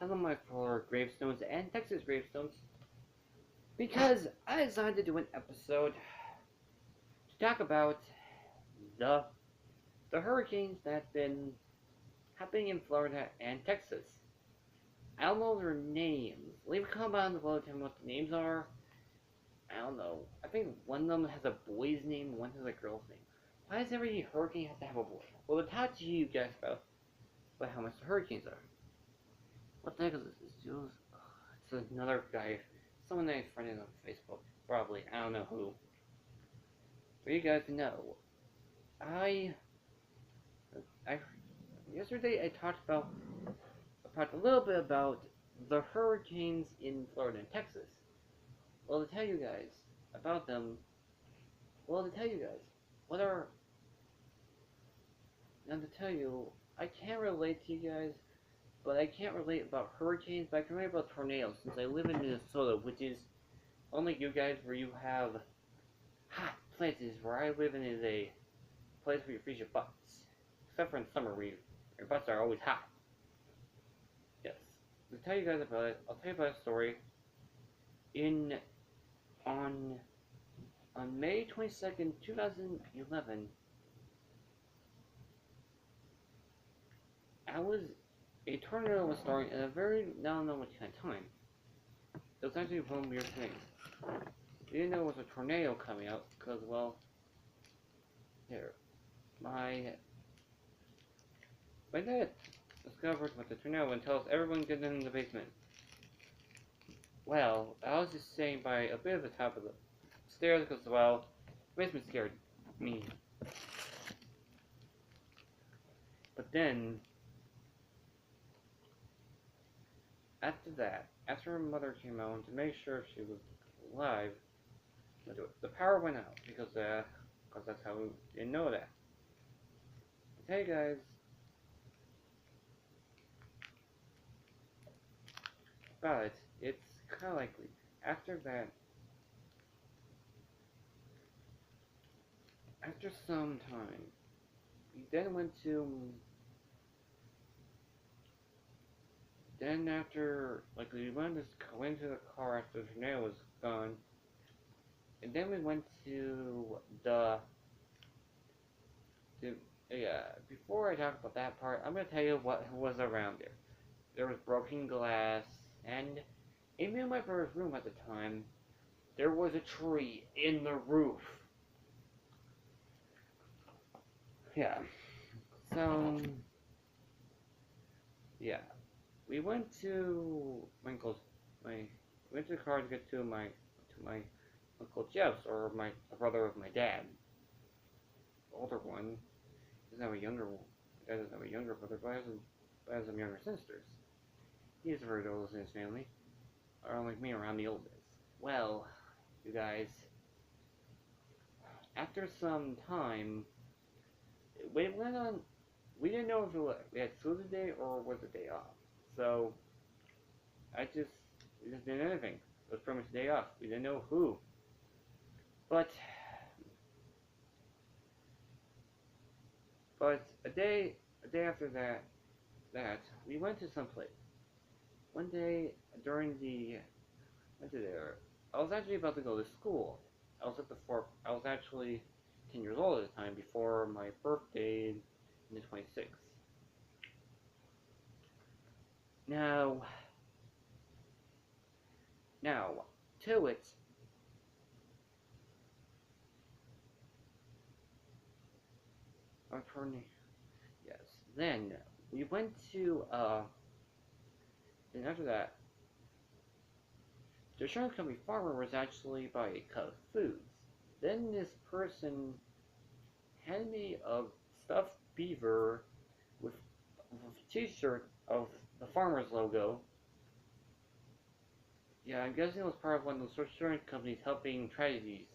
Hello, my Florida gravestones and Texas gravestones, because I decided to do an episode to talk about the the hurricanes that have been happening in Florida and Texas. I don't know their names. Leave a comment below telling me what the names are. I don't know. I think one of them has a boy's name, one has a girl's name. Why does every hurricane have to have a boy? Well, to talk to you guys about how much the hurricanes are. What the heck is this? It's another guy, someone I friended on Facebook, probably. I don't know who. For you guys to know, I yesterday I talked a little bit about the hurricanes in Florida and Texas. Well, to tell you guys about them, to tell you guys what are now to tell you, I can't relate to you guys, but I can't relate about hurricanes, but I can relate about tornadoes since I live in Minnesota, which is unlike you guys where you have hot places. Where I live in is a place where you freeze your butts, except for in summer where your butts are always hot. Yes. To tell you guys about it, I'll tell you about a story. On May 22nd, 2011, a tornado was starting at a very not know what kind of time. It was actually one weird thing. We didn't know it was a tornado coming out because, well, here, my dad discovered what the tornado and tells everyone get in the basement. Well, I was just staying by a bit of the top of the stairs because, well, the basement scared me. But then, after my mother came out to make sure she was alive, the power went out because that's how we didn't know that. I tell you guys, but it's kind of likely. After that, after some time, we then went to. Then after, like, we went into the car after the tornado was gone, and then we went to yeah. Before I talk about that part, I'm gonna tell you what was around there. There was broken glass, and even in my brother's room at the time, there was a tree in the roof. Yeah. So, yeah. We went to my uncle's. We went to the car to get to my Uncle Jeff's, or my brother of my dad. The older one doesn't have a younger one. My dad doesn't have a younger brother, but has some younger sisters. He's the very oldest in his family, or like me, around the oldest. Well, you guys, after some time, we went on. We didn't know if we had school today or was the day off. So we just didn't do anything. It was pretty much a day off. We didn't know who. But a day after that we went to some place. One day went to there. I was actually about to go to school. I was actually 10 years old at the time before my birthday in the 26th. Now to it. Yes. Then we went to then after that, the insurance company farmer was actually by Cub Foods. Then this person handed me a stuffed beaver with a t-shirt of the farmer's logo. Yeah, I'm guessing it was part of one of those insurance companies helping tragedies.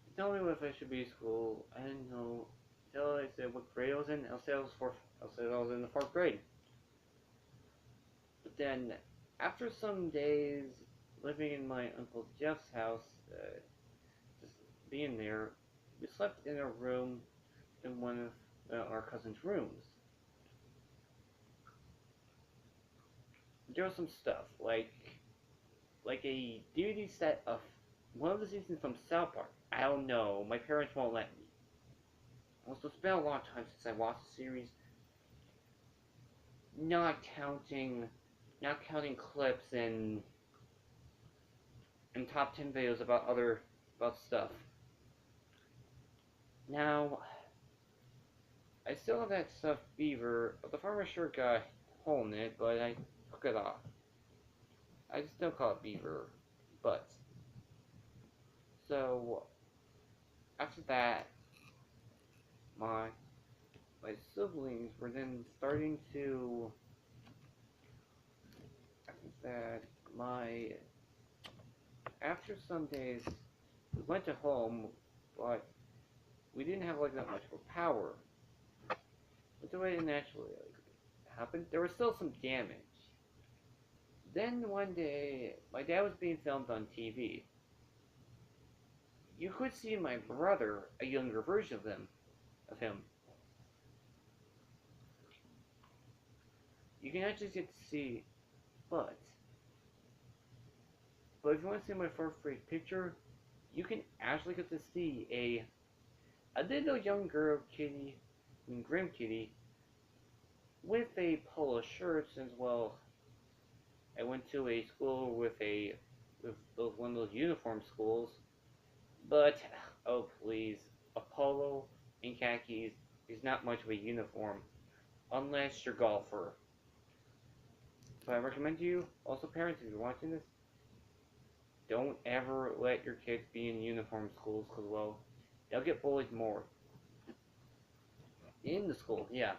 He told me if I should be in school. I didn't know. Until I said what grade I was in. I said I was in the 4th grade. But then, after some days living in my Uncle Jeff's house, just being there, we slept in a room in one of our cousin's rooms. there was some stuff like a DVD set of one of the seasons from South Park. I don't know. My parents won't let me. Also, it's been a long time since I watched the series. Not counting clips and top 10 videos about stuff. Now, I still have that stuffed beaver. The farmer sure got a hole in it, but I took it off. I still call it beaver, but so after that, my siblings were then starting to. After some days, we went to home, but we didn't have like that much of a power. But the way it naturally happened, there was still some damage. Then one day, my dad was being filmed on TV. You could see my brother, a younger version of him. You can actually get to see, but if you want to see my first grade picture, you can actually get to see a little young girl kitty, Grim Kitty, with a polo shirt. As well, I went to a school with one of those uniform schools, but oh please, a polo and khakis is not much of a uniform unless you're a golfer. So I recommend to you, also parents, if you're watching this, don't ever let your kids be in uniform schools, because, well, they'll get bullied more. In the school, yeah.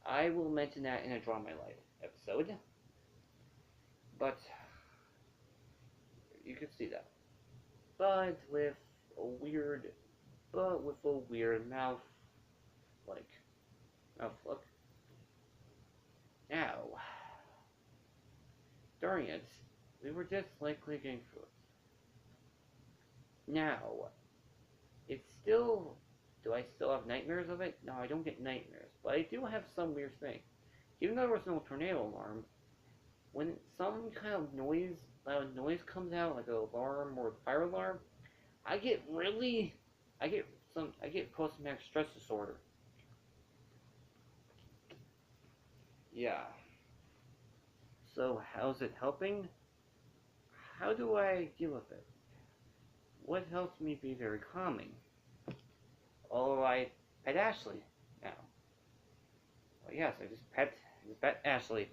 I will mention that in a Draw My Life episode. But, you can see that. But with a weird mouth look. Now, during it, we were just likely getting through it. Now, it's still. Do I still have nightmares of it? No, I don't get nightmares, but I do have some weird thing. Even though there was no tornado alarm, when some kind of loud noise comes out, like an alarm or a fire alarm, I get post-traumatic stress disorder. Yeah. So how's it helping? How do I deal with it? What helps me be very calming? Oh, I pet Ashley now. Well, yes, I just pet Ashley.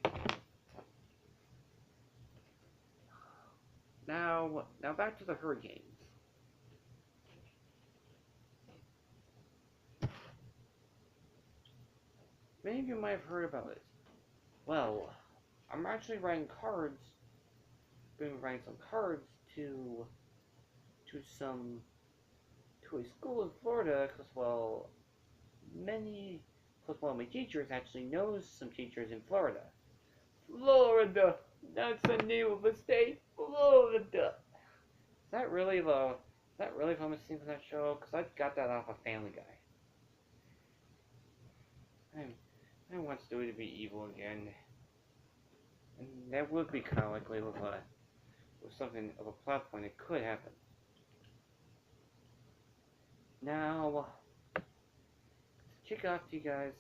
Now back to the hurricanes. Many of you might have heard about it. Well, I'm actually writing cards. Been writing some cards to a school in Florida, because well, my teachers actually knows some teachers in Florida. Florida, that's the name of the state. Florida. Is that really from a scene from that show? Because I got that off of Family Guy. I want Stewie to be evil again, and that would be kind of likely with something of a plot point. It could happen. Now, to kick off to you guys,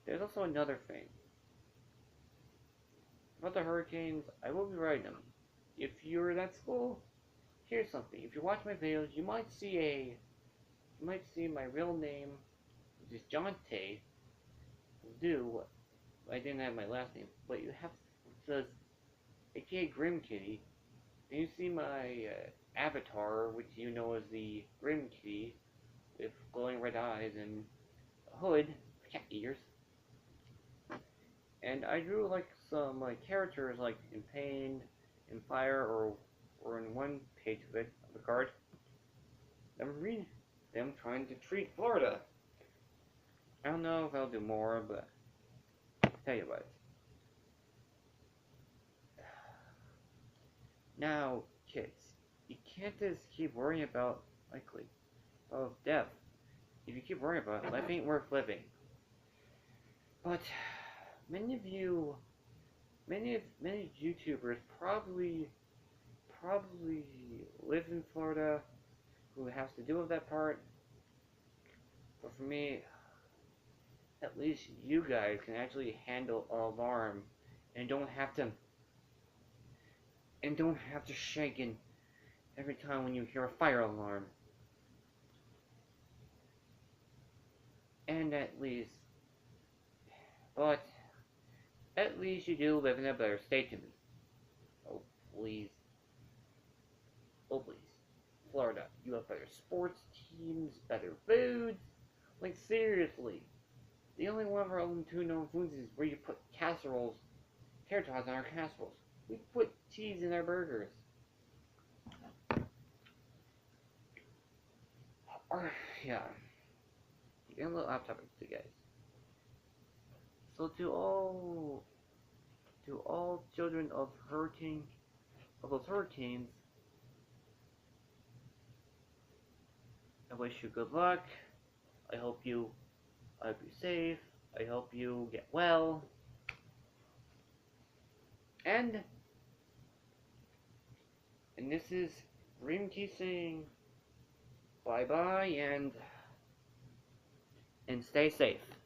there's also another thing. About the hurricanes, I will be writing them. If you're at that school, here's something. If you watch my videos, you might see my real name, which is John Tay. I didn't have my last name, but it says aka Grim Kitty. Then you see my avatar, which you know as the Grim Kitty, with glowing red eyes and a hood, cat ears. And I drew some characters in pain, in fire, or in one page of the card. I'm reading them trying to treat Florida. I don't know if I'll do more, but I'll tell you what. Now, kids, you can't just keep worrying about death. If you keep worrying about it, life ain't worth living. But many of you, many YouTubers probably live in Florida who has to deal with that part. But for me, at least you guys can actually handle an alarm and don't have to shake in every time when you hear a fire alarm. And but at least you do live in a better state to me. Oh please, oh please, Florida, you have better sports teams, better foods. Like seriously, the only one of our own two known foods is where you put casseroles, tater tots on our casseroles. We put cheese in our burgers. Or, yeah, getting a little off topic to you guys. So to all children of those hurricanes, I wish you good luck. I hope you're safe. I hope you get well. And this is Dream Key saying bye bye and stay safe.